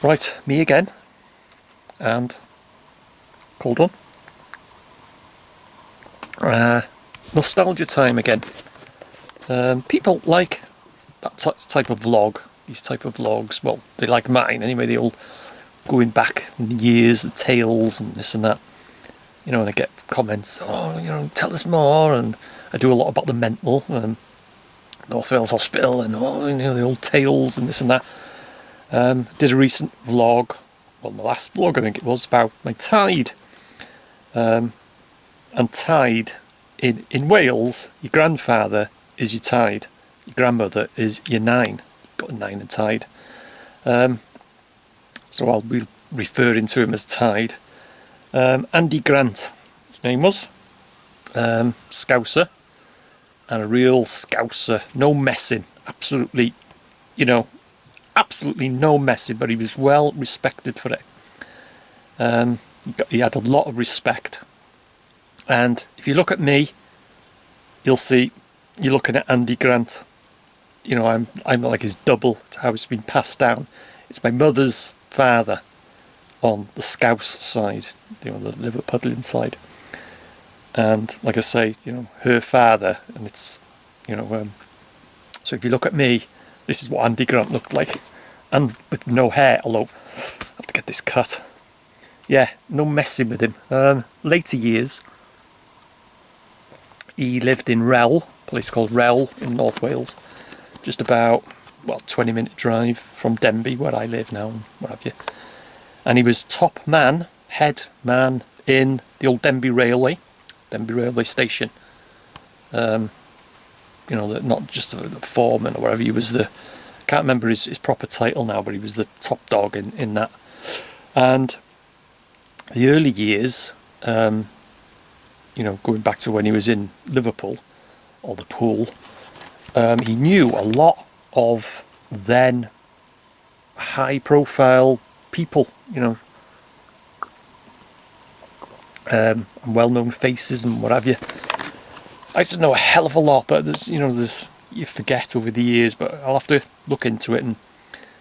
Right, me again, and cold one. Nostalgia time again. People like that type of vlog, these type of vlogs. Well, they like mine anyway. They all going back in the years, the tales and this and that. You know, and I get comments, oh, you know, tell us more. And I do a lot about the mental, North Wales Hospital, and oh, you know, the old tales and this and that. Did a recent vlog, well, my last vlog I think it was, about my tide. And tide in Wales, your grandfather is your tide, your grandmother is your nine. You've got a nine and tide. So I'll be referring to him as Tide. Andy Grant, his name was. Scouser. And a real Scouser. No messing. Absolutely, you know, absolutely no messing, but he was well respected for it. He had a lot of respect. And if you look at me, you'll see you're looking at Andy Grant. You know, I'm like his double. It's how it's been passed down. It's my mother's father on the Scouse side, you know, the Liverpudlian side. And like I say, you know, her father, and it's, you know, so if you look at me, this is what Andy Grant looked like, and with no hair, although I have to get this cut. Yeah, no messing with him. Later years, he lived in Rel, a place called Rel in North Wales, just about, well, 20-minute drive from Denbigh, where I live now, and what have you. And he was top man, head man in the old Denbigh Railway Station. You know, not just the foreman or whatever. He was I can't remember his proper title now, but he was the top dog in that. And the early years, you know, going back to when he was in Liverpool, or the Pool, he knew a lot of then high-profile people, you know, and well-known faces and what have you. I used to know a hell of a lot, but there's you forget over the years. But I'll have to look into it and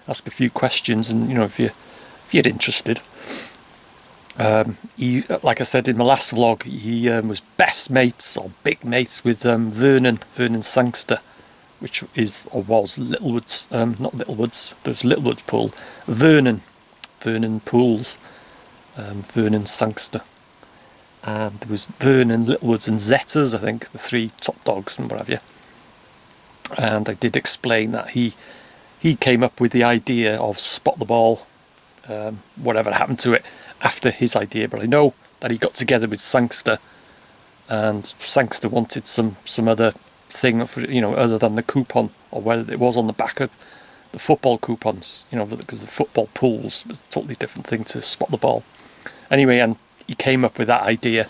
ask a few questions, and you know, if you're interested. He, like I said in my last vlog, he was best mates or big mates with Vernon Sangster, which is or was Littlewoods, not Littlewoods. There's Littlewoods Pool, Vernon Pools, Vernon Sangster, and there was Vernon, Littlewoods, and Zetters. I think the three top dogs and what have you. And I did explain that he came up with the idea of Spot the Ball, whatever happened to it after his idea, but I know that he got together with Sangster, and Sangster wanted some other thing, for, you know, other than the coupon, or whether it was on the back of the football coupons, you know, because the football pools was a totally different thing to Spot the Ball. Anyway, and he came up with that idea.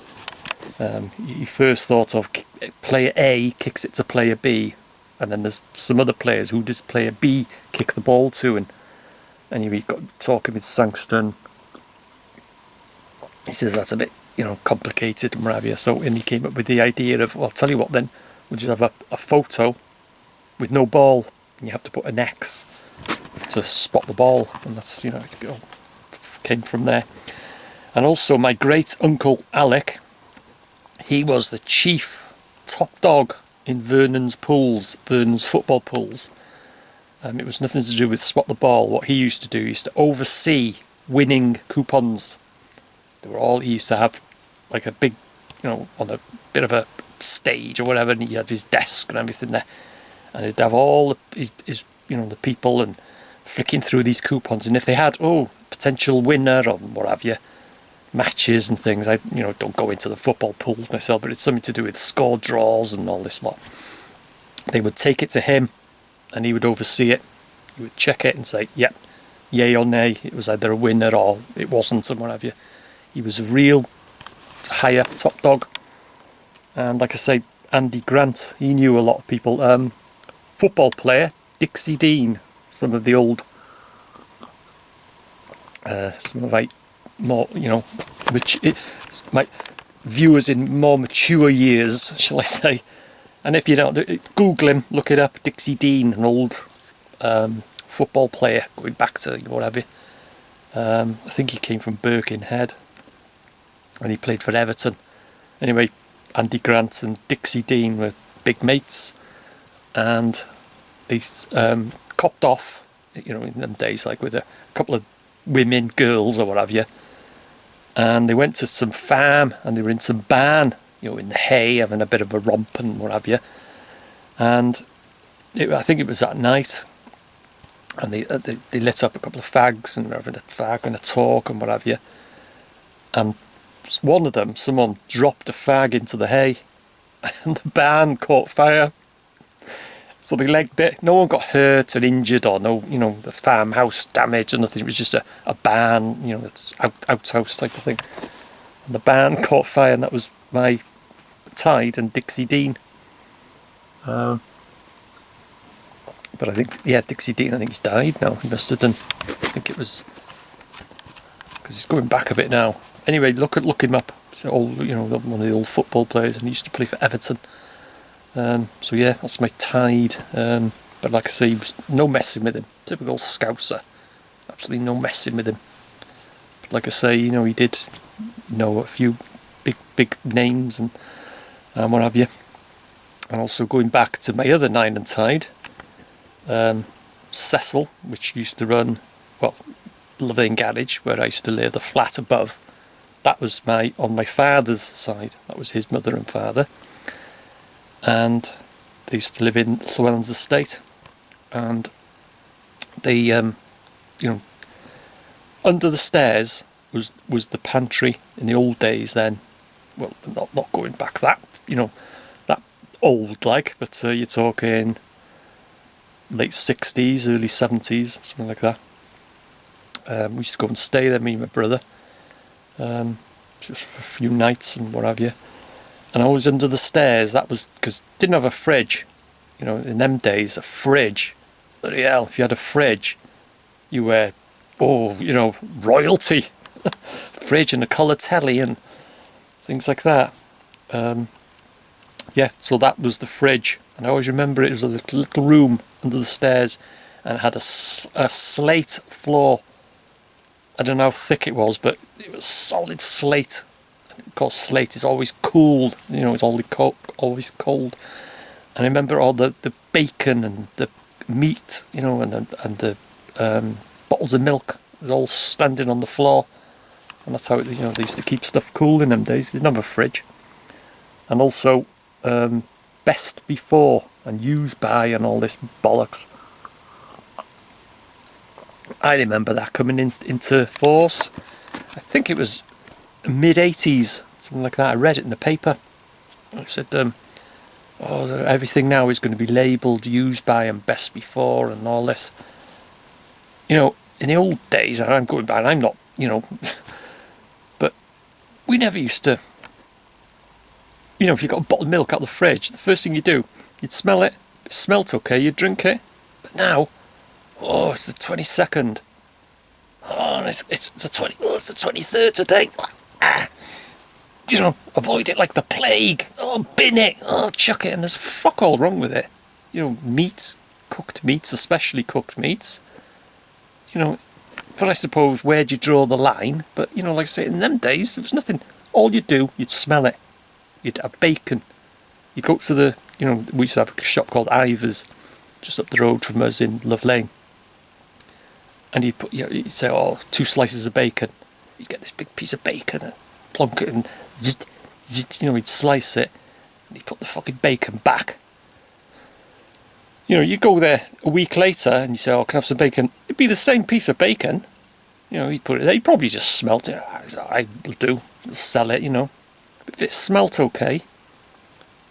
He first thought of player A kicks it to player B, and then there's some other players who does player B kick the ball to, and anyway, he got talking with Sangster, and he says that's a bit, you know, complicated and what have you. So, and he came up with the idea of, well, I'll tell you what then, we'll just have a photo with no ball, and you have to put an X to spot the ball, and that's, you know, it all came from there. And also my great uncle Alec, he was the chief top dog in Vernon's football pools. It was nothing to do with Spot the Ball. What he used to do, he used to oversee winning coupons. He used to have like a big, you know, on a bit of a stage or whatever, and he had his desk and everything there, and he'd have all his you know, the people and flicking through these coupons, and if they had potential winner or what have you, matches and things, I, you know, don't go into the football pools myself, but it's something to do with score draws and all this lot. They would take it to him, and he would oversee it. He would check it and say, yep, yay or nay, it was either a winner or it wasn't, and what have you. He was a real higher top dog. And like I say, Andy Grant, he knew a lot of people. Football player, Dixie Dean, some of the old, some of my more, you know, my viewers in more mature years, shall I say. And if you don't, Google him, look it up, Dixie Dean, an old football player, going back to whatever. I think he came from Birkenhead, and he played for Everton. Anyway, Andy Grant and Dixie Dean were big mates, and they copped off, in them days, like with a couple of women, girls, or what have you. And they went to some farm, and they were in some barn, in the hay, having a bit of a romp and what have you. And I think it was at night, and they lit up a couple of fags and were having a fag and a talk and what have you. And one of them, someone dropped a fag into the hay, and the barn caught fire. So they legged it. No one got hurt or injured, or no, the farmhouse damaged or nothing. It was just a barn, that's outhouse type of thing. And the barn caught fire, and that was my Tide and Dixie Dean. But I think, Dixie Dean, I think he's died now. He must have done. I think it was because he's going back a bit now. Anyway, look him up. He's old, one of the old football players, and he used to play for Everton. So yeah, that's my Tide. But like I say, was no messing with him. Typical Scouser. Absolutely no messing with him. But like I say, he did know a few big names and what have you. And also going back to my other 9 and Tide, Cecil, which used to run, Levine Garage, where I used to live, the flat above. That was on my father's side. That was his mother and father. And they used to live in Llewellyn's estate. And they, under the stairs was the pantry in the old days then. Well, not going back that old like, but you're talking late 60s, early 70s, something like that. We used to go and stay there, me and my brother, just for a few nights and what have you. And I was under the stairs. That was because didn't have a fridge. In them days, a fridge. Bloody hell, if you had a fridge, you were, royalty. Fridge and a colour telly and things like that. So that was the fridge. And I always remember it was a little room under the stairs, and it had a slate floor. I don't know how thick it was, but it was solid slate. Of course, slate is always cooled. It's always cold. And I remember all the bacon and the meat, and the bottles of milk was all standing on the floor. And that's how they used to keep stuff cool in them days. They didn't have a fridge. And also best before and use by and all this bollocks. I remember that coming into force. I think it was mid-80s, something like that. I read it in the paper. It said, everything now is going to be labelled used by and best before and all this. In the old days, and I'm going back, I'm not, but we never used to, if you got a bottle of milk out of the fridge, the first thing you do, you'd smell it. If it smelt okay, you'd drink it. But now, it's the 22nd. It's the 20. It's the 23rd today. Avoid it like the plague. Bin it. Chuck it. And there's fuck all wrong with it. Meats, cooked meats, especially cooked meats. But I suppose, where do you draw the line? But, like I say, in them days, there was nothing. All you'd do, you'd smell it. You'd have bacon. You'd go to the, we used to have a shop called Ivor's, just up the road from us in Love Lane. And you'd say, 2 slices of bacon. You'd get this big piece of bacon and plonk it and, he'd slice it. And he'd put the fucking bacon back. You go there a week later and you say, can I have some bacon? It'd be the same piece of bacon. He'd put it there. He'd probably just smelt it. I'll do. He'll sell it, If it smelt okay,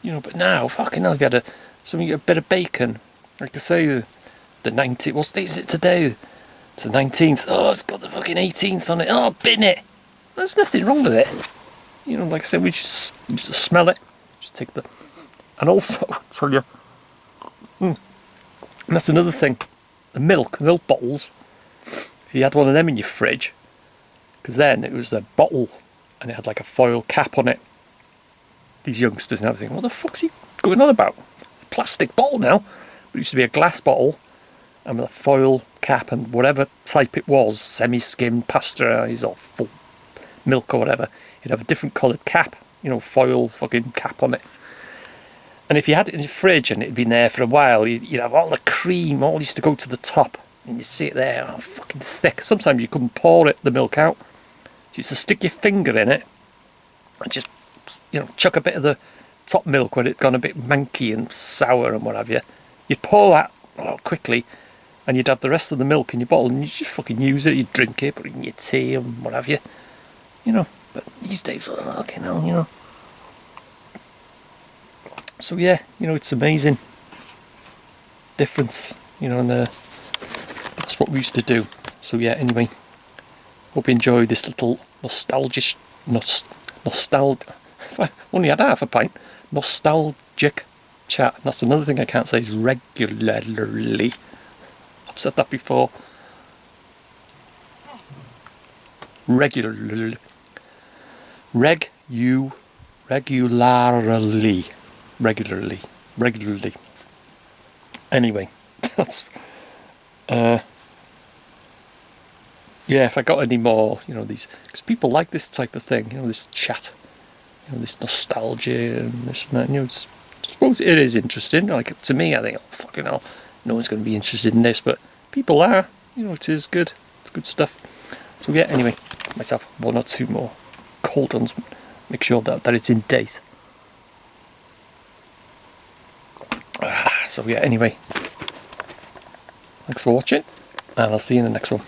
but now, fucking hell, if you had a bit of bacon, like I say, the 19th, what day is it today? It's the 19th. It's got the fucking 18th on it. Bin it. There's nothing wrong with it. Like I said, we just smell it. Just take the, and also, tell you, and that's another thing, the milk bottles, if you had one of them in your fridge, because then it was a bottle, and it had like a foil cap on it. These youngsters and everything, what the fuck's he going on about? A plastic bottle now. But it used to be a glass bottle and with a foil cap and whatever type it was, semi-skimmed, pasteurised, or full milk or whatever, it'd have a different coloured cap, you know, foil fucking cap on it. And if you had it in your fridge and it had been there for a while, you'd have all the cream all used to go to the top, and you'd see it there, oh, fucking thick. Sometimes you couldn't pour it, the milk out. You used to stick your finger in it and just, you know, chuck a bit of the top milk when it's gone a bit manky and sour and what have you. You'd pour that quickly, and you'd have the rest of the milk in your bottle, and you just fucking use it. You'd drink it, put it in your tea and what have you. You know, but these days, fucking hell, you know. So yeah, you know, it's amazing difference, you know, and that's what we used to do. So yeah, anyway, hope you enjoyed this little nostalgic, if I only had half a pint, nostalgic chat. And that's another thing I can't say is regularly. I've said that before. Regularly. Regularly. Anyway, that's yeah, if I got any more, you know, these, because people like this type of thing, you know, this chat, you know, this nostalgia and this and that, you know, I suppose it is interesting. Like, to me, I think, oh, fucking hell, no one's going to be interested in this, but people are, you know, it is good. It's good stuff. So yeah, anyway, myself one or two more cold ones, make sure that it's in date. So yeah, anyway, thanks for watching, and I'll see you in the next one.